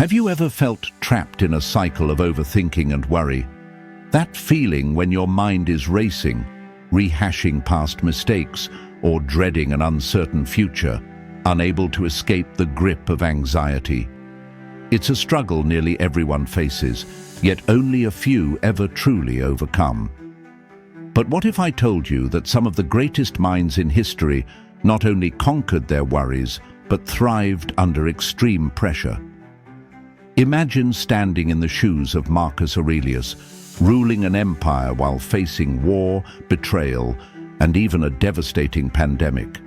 Have you ever felt trapped in a cycle of overthinking and worry? That feeling when your mind is racing, rehashing past mistakes, or dreading an uncertain future, unable to escape the grip of anxiety. It's a struggle nearly everyone faces, yet only a few ever truly overcome. But what if I told you that some of the greatest minds in history not only conquered their worries, but thrived under extreme pressure? Imagine standing in the shoes of Marcus Aurelius, ruling an empire while facing war, betrayal, and even a devastating pandemic.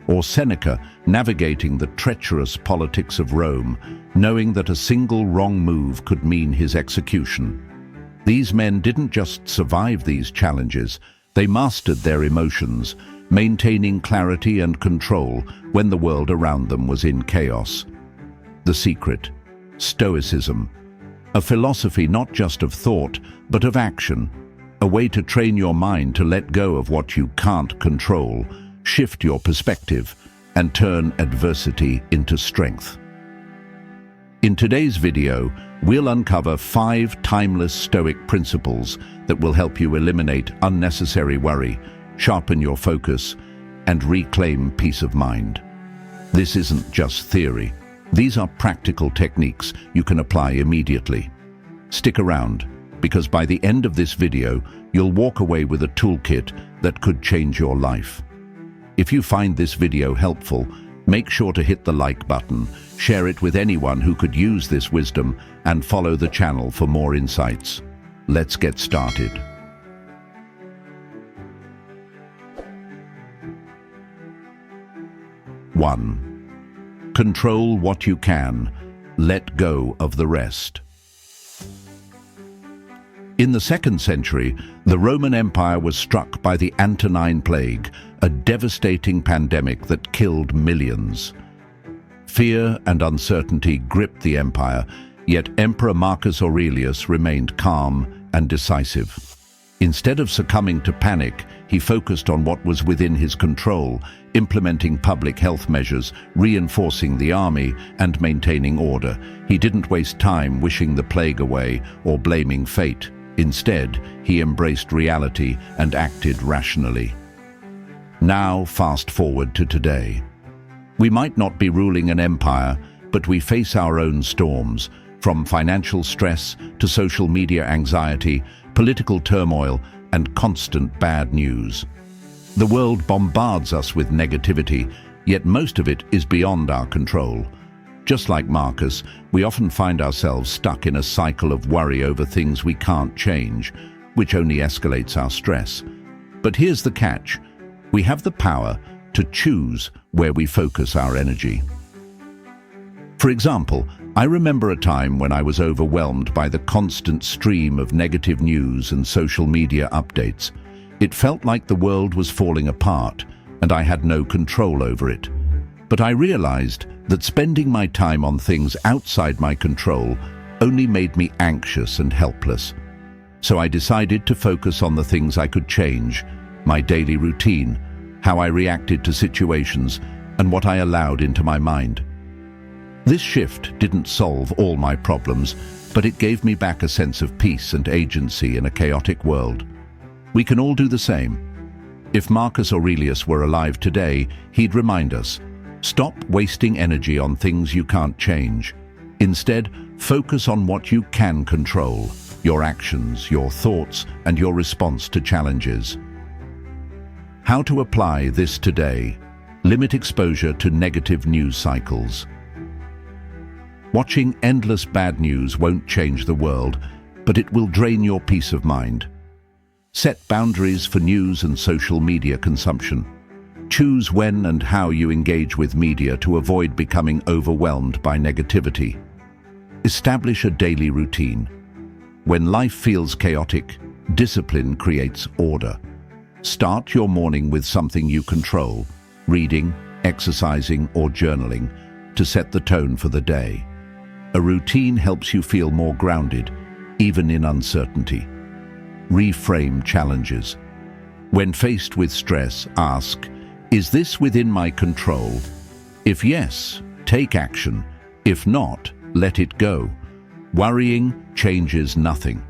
Or Seneca navigating the treacherous politics of Rome, knowing that a single wrong move could mean his execution. These men didn't just survive these challenges, they mastered their emotions, maintaining clarity and control when the world around them was in chaos. The secret: Stoicism, a philosophy not just of thought, but of action, a way to train your mind to let go of what you can't control, shift your perspective, and turn adversity into strength. In today's video, we'll uncover 5 timeless Stoic principles that will help you eliminate unnecessary worry, sharpen your focus, and reclaim peace of mind. This isn't just theory. These are practical techniques you can apply immediately. Stick around, because by the end of this video, you'll walk away with a toolkit that could change your life. If you find this video helpful, make sure to hit the like button, share it with anyone who could use this wisdom, and follow the channel for more insights. Let's get started. One. Control what you can, let go of the rest. In the 2nd century, the Roman Empire was struck by the Antonine Plague, a devastating pandemic that killed millions. Fear and uncertainty gripped the empire, yet Emperor Marcus Aurelius remained calm and decisive. Instead of succumbing to panic, he focused on what was within his control, implementing public health measures, reinforcing the army, and maintaining order. He didn't waste time wishing the plague away or blaming fate. Instead, he embraced reality and acted rationally. Now, fast forward to today. We might not be ruling an empire, but we face our own storms, from financial stress to social media anxiety, political turmoil, and constant bad news. The world bombards us with negativity, yet most of it is beyond our control. Just like Marcus, we often find ourselves stuck in a cycle of worry over things we can't change, which only escalates our stress. But here's the catch: we have the power to choose where we focus our energy. For example, I remember a time when I was overwhelmed by the constant stream of negative news and social media updates. It felt like the world was falling apart, and I had no control over it. But I realized that spending my time on things outside my control only made me anxious and helpless. So I decided to focus on the things I could change: my daily routine, how I reacted to situations, and what I allowed into my mind. This shift didn't solve all my problems, but it gave me back a sense of peace and agency in a chaotic world. We can all do the same. If Marcus Aurelius were alive today, he'd remind us: stop wasting energy on things you can't change. Instead, focus on what you can control: your actions, your thoughts, and your response to challenges. How to apply this today? Limit exposure to negative news cycles. Watching endless bad news won't change the world, but it will drain your peace of mind. Set boundaries for news and social media consumption. Choose when and how you engage with media to avoid becoming overwhelmed by negativity. Establish a daily routine. When life feels chaotic, discipline creates order. Start your morning with something you control: reading, exercising, or journaling, to set the tone for the day. A routine helps you feel more grounded, even in uncertainty. Reframe challenges. When faced with stress, ask, is this within my control? If yes, take action. If not, let it go. Worrying changes nothing.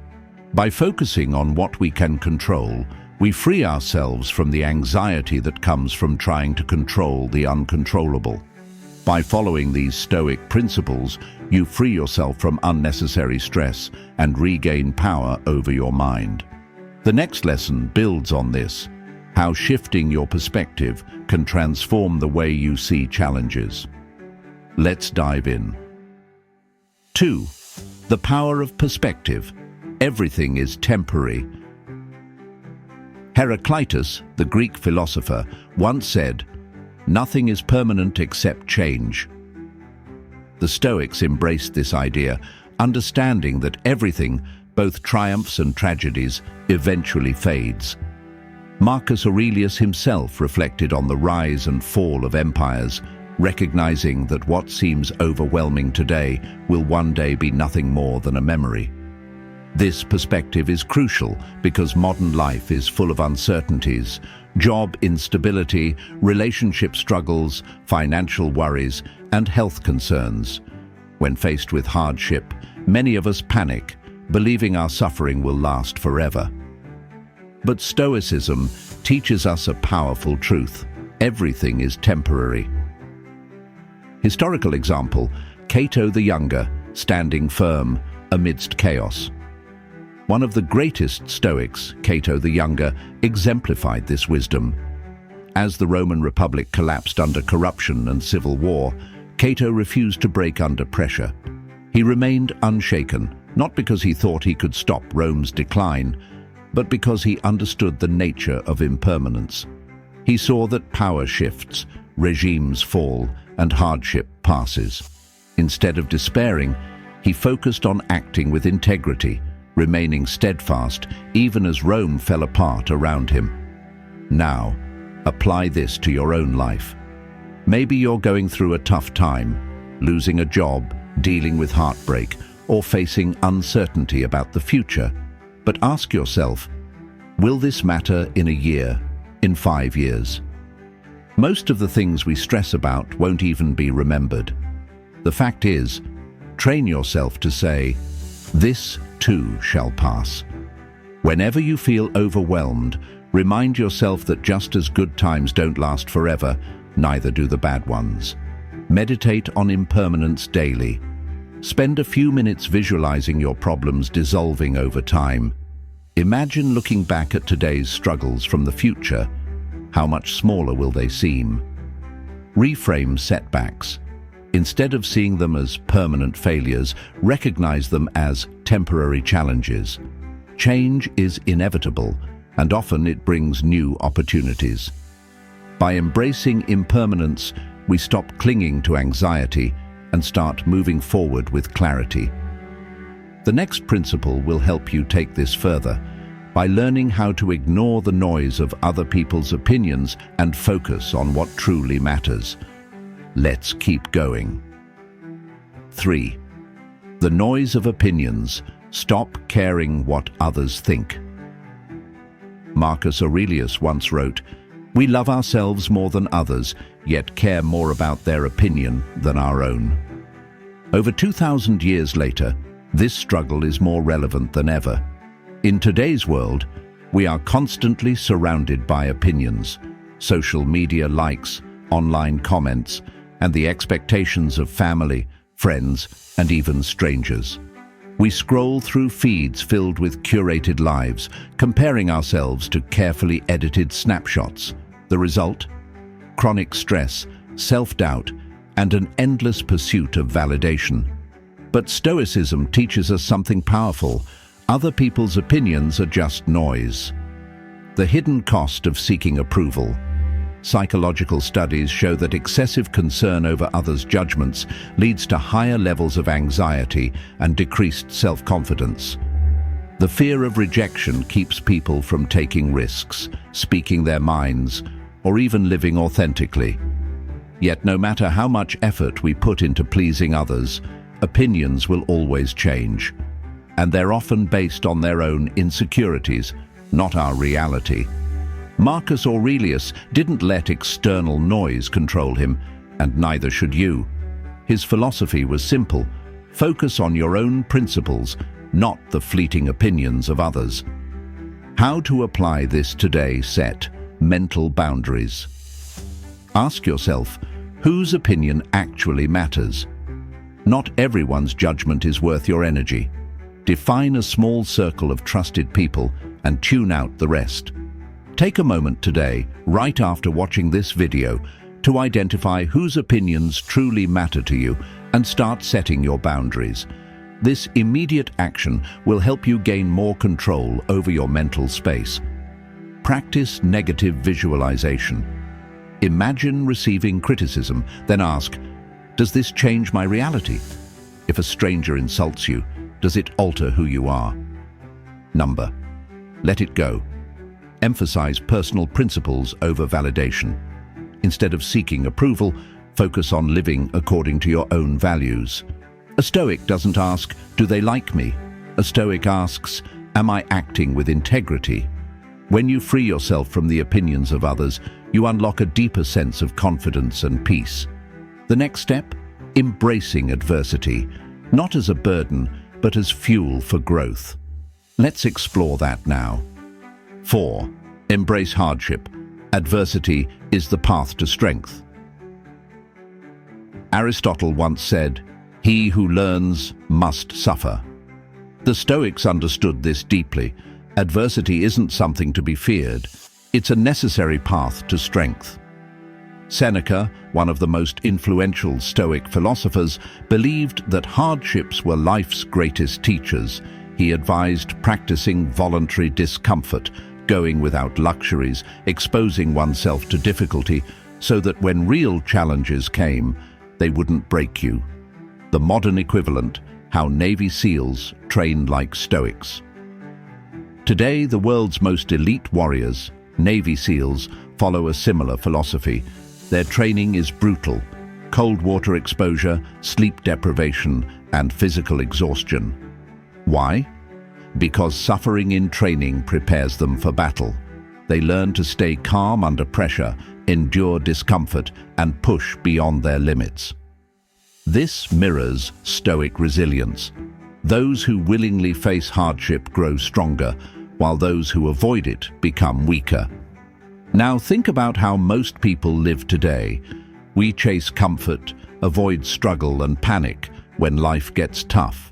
By focusing on what we can control, we free ourselves from the anxiety that comes from trying to control the uncontrollable. By following these Stoic principles, you free yourself from unnecessary stress and regain power over your mind. The next lesson builds on this: how shifting your perspective can transform the way you see challenges. Let's dive in. 2. The power of perspective. Everything is temporary. Heraclitus, the Greek philosopher, once said, "Nothing is permanent except change." The Stoics embraced this idea, understanding that everything, both triumphs and tragedies, eventually fades. Marcus Aurelius himself reflected on the rise and fall of empires, recognizing that what seems overwhelming today will one day be nothing more than a memory. This perspective is crucial because modern life is full of uncertainties: job instability, relationship struggles, financial worries, and health concerns. When faced with hardship, many of us panic, believing our suffering will last forever. But Stoicism teaches us a powerful truth: everything is temporary. Historical example: Cato the Younger, standing firm amidst chaos. One of the greatest Stoics, Cato the Younger, exemplified this wisdom. As the Roman Republic collapsed under corruption and civil war, Cato refused to break under pressure. He remained unshaken, not because he thought he could stop Rome's decline, but because he understood the nature of impermanence. He saw that power shifts, regimes fall, and hardship passes. Instead of despairing, he focused on acting with integrity, remaining steadfast even as Rome fell apart around him. Now, apply this to your own life. Maybe you're going through a tough time, losing a job, dealing with heartbreak, or facing uncertainty about the future. But ask yourself, will this matter in a year, in 5 years? Most of the things we stress about won't even be remembered. The fact is, train yourself to say, "This too shall pass." Whenever you feel overwhelmed, remind yourself that just as good times don't last forever, neither do the bad ones. Meditate on impermanence daily. Spend a few minutes visualizing your problems dissolving over time. Imagine looking back at today's struggles from the future. How much smaller will they seem? Reframe setbacks. Instead of seeing them as permanent failures, recognize them as temporary challenges. Change is inevitable, and often it brings new opportunities. By embracing impermanence, we stop clinging to anxiety and start moving forward with clarity. The next principle will help you take this further by learning how to ignore the noise of other people's opinions and focus on what truly matters. Let's keep going. 3. The noise of opinions. Stop caring what others think. Marcus Aurelius once wrote, "We love ourselves more than others, yet care more about their opinion than our own." Over 2,000 years later, this struggle is more relevant than ever. In today's world, we are constantly surrounded by opinions, social media likes, online comments, and the expectations of family, friends, and even strangers. We scroll through feeds filled with curated lives, comparing ourselves to carefully edited snapshots. The result? Chronic stress, self-doubt, and an endless pursuit of validation. But Stoicism teaches us something powerful. Other people's opinions are just noise. The hidden cost of seeking approval. Psychological studies show that excessive concern over others' judgments leads to higher levels of anxiety and decreased self-confidence. The fear of rejection keeps people from taking risks, speaking their minds, or even living authentically. Yet no matter how much effort we put into pleasing others, opinions will always change. And they're often based on their own insecurities, not our reality. Marcus Aurelius didn't let external noise control him, and neither should you. His philosophy was simple: Focus on your own principles, not the fleeting opinions of others. How to apply this today? Set mental boundaries. Ask yourself, whose opinion actually matters? Not everyone's judgment is worth your energy. Define a small circle of trusted people and tune out the rest. Take a moment today, right after watching this video, to identify whose opinions truly matter to you and start setting your boundaries. This immediate action will help you gain more control over your mental space. Practice negative visualization. Imagine receiving criticism, then ask, does this change my reality? If a stranger insults you, does it alter who you are? Number. Let it go. Emphasize personal principles over validation. Instead of seeking approval, focus on living according to your own values. A Stoic doesn't ask, do they like me? A Stoic asks, am I acting with integrity? When you free yourself from the opinions of others, you unlock a deeper sense of confidence and peace. The next step? Embracing adversity, not as a burden, but as fuel for growth. Let's explore that now. 4. Embrace hardship. Adversity is the path to strength. Aristotle once said, he who learns must suffer. The Stoics understood this deeply. Adversity isn't something to be feared. It's a necessary path to strength. Seneca, one of the most influential Stoic philosophers, believed that hardships were life's greatest teachers. He advised practicing voluntary discomfort, going without luxuries, exposing oneself to difficulty, so that when real challenges came, they wouldn't break you. The modern equivalent, how Navy SEALs trained like Stoics. Today, the world's most elite warriors, Navy SEALs, follow a similar philosophy. Their training is brutal: cold water exposure, sleep deprivation, and physical exhaustion. Why? Because suffering in training prepares them for battle. They learn to stay calm under pressure, endure discomfort, and push beyond their limits. This mirrors Stoic resilience. Those who willingly face hardship grow stronger, while those who avoid it become weaker. Now think about how most people live today. We chase comfort, avoid struggle and panic when life gets tough.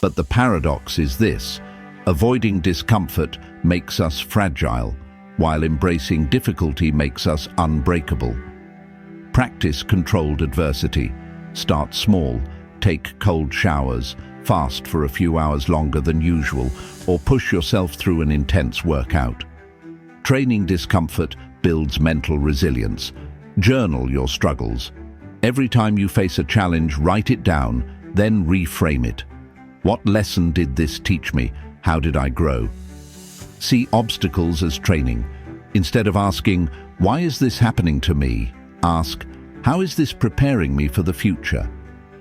But the paradox is this: avoiding discomfort makes us fragile, while embracing difficulty makes us unbreakable. Practice controlled adversity. Start small, take cold showers, fast for a few hours longer than usual, or push yourself through an intense workout. Training discomfort builds mental resilience. Journal your struggles. Every time you face a challenge, write it down, then reframe it. What lesson did this teach me? How did I grow? See obstacles as training. Instead of asking, why is this happening to me? Ask, how is this preparing me for the future?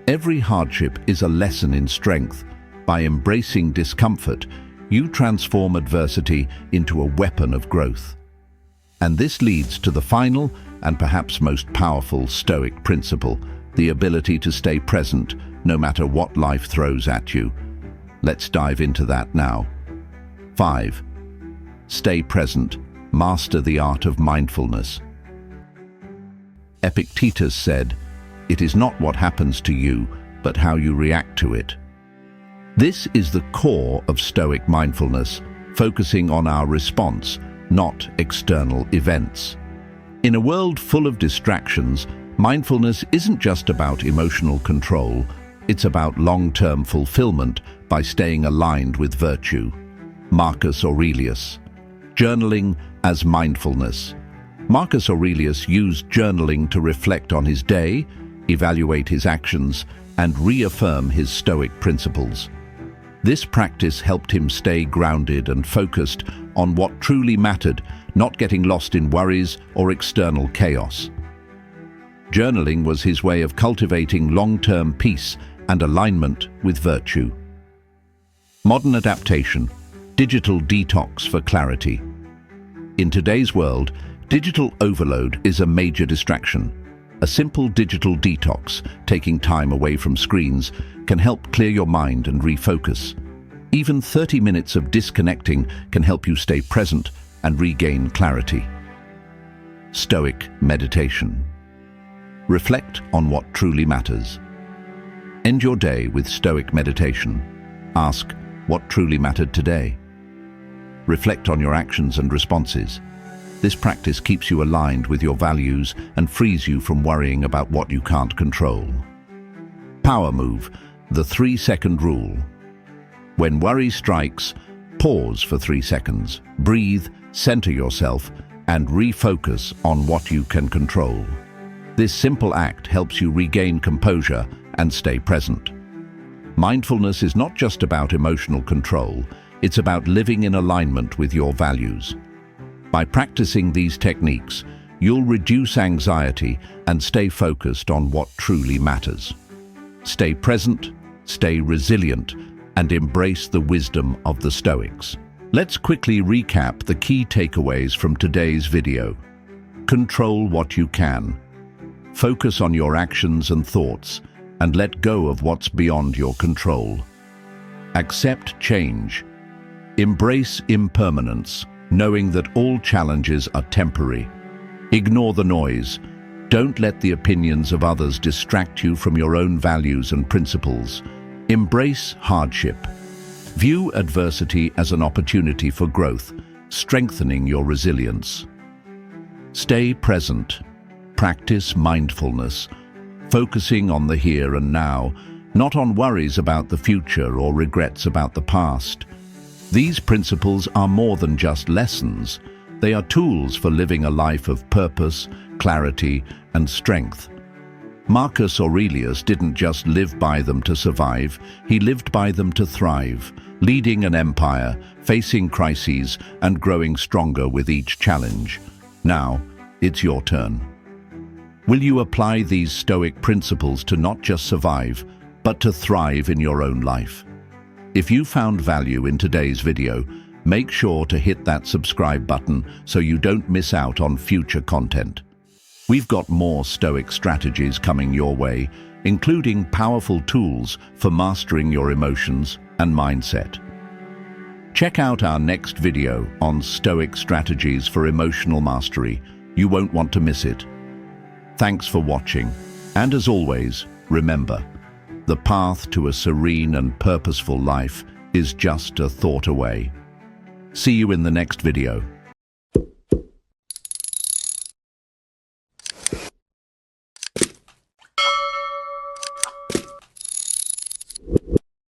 Every hardship is a lesson in strength. By embracing discomfort, you transform adversity into a weapon of growth. And this leads to the final and perhaps most powerful Stoic principle, the ability to stay present no matter what life throws at you. Let's dive into that now. 5. Stay present. Master the art of mindfulness. Epictetus said, "It is not what happens to you, but how you react to it." This is the core of Stoic mindfulness, focusing on our response, not external events. In a world full of distractions, mindfulness isn't just about emotional control, it's about long-term fulfillment by staying aligned with virtue. Marcus Aurelius. Journaling as mindfulness. Marcus Aurelius used journaling to reflect on his day, evaluate his actions, and reaffirm his Stoic principles. This practice helped him stay grounded and focused on what truly mattered, not getting lost in worries or external chaos. Journaling was his way of cultivating long-term peace and alignment with virtue. Modern adaptation. Digital detox for clarity. In today's world, digital overload is a major distraction. A simple digital detox, taking time away from screens, can help clear your mind and refocus. Even 30 minutes of disconnecting can help you stay present and regain clarity. Stoic meditation. Reflect on what truly matters. End your day with Stoic meditation. Ask, what truly mattered today? Reflect on your actions and responses. This practice keeps you aligned with your values and frees you from worrying about what you can't control. Power move, the 3-second rule. When worry strikes, pause for 3 seconds, breathe, center yourself, and refocus on what you can control. This simple act helps you regain composure and stay present. Mindfulness is not just about emotional control, it's about living in alignment with your values. By practicing these techniques, you'll reduce anxiety and stay focused on what truly matters. Stay present, stay resilient, and embrace the wisdom of the Stoics. Let's quickly recap the key takeaways from today's video. Control what you can. Focus on your actions and thoughts, and let go of what's beyond your control. Accept change. Embrace impermanence, knowing that all challenges are temporary. Ignore the noise. Don't let the opinions of others distract you from your own values and principles. Embrace hardship. View adversity as an opportunity for growth, strengthening your resilience. Stay present. Practice mindfulness, focusing on the here and now, not on worries about the future or regrets about the past. These principles are more than just lessons. They are tools for living a life of purpose, clarity, and strength. Marcus Aurelius didn't just live by them to survive, he lived by them to thrive, leading an empire, facing crises, and growing stronger with each challenge. Now, it's your turn. Will you apply these Stoic principles to not just survive, but to thrive in your own life? If you found value in today's video, make sure to hit that subscribe button so you don't miss out on future content. We've got more Stoic strategies coming your way, including powerful tools for mastering your emotions and mindset. Check out our next video on Stoic strategies for emotional mastery. You won't want to miss it. Thanks for watching, and as always, remember, the path to a serene and purposeful life is just a thought away. See you in the next video.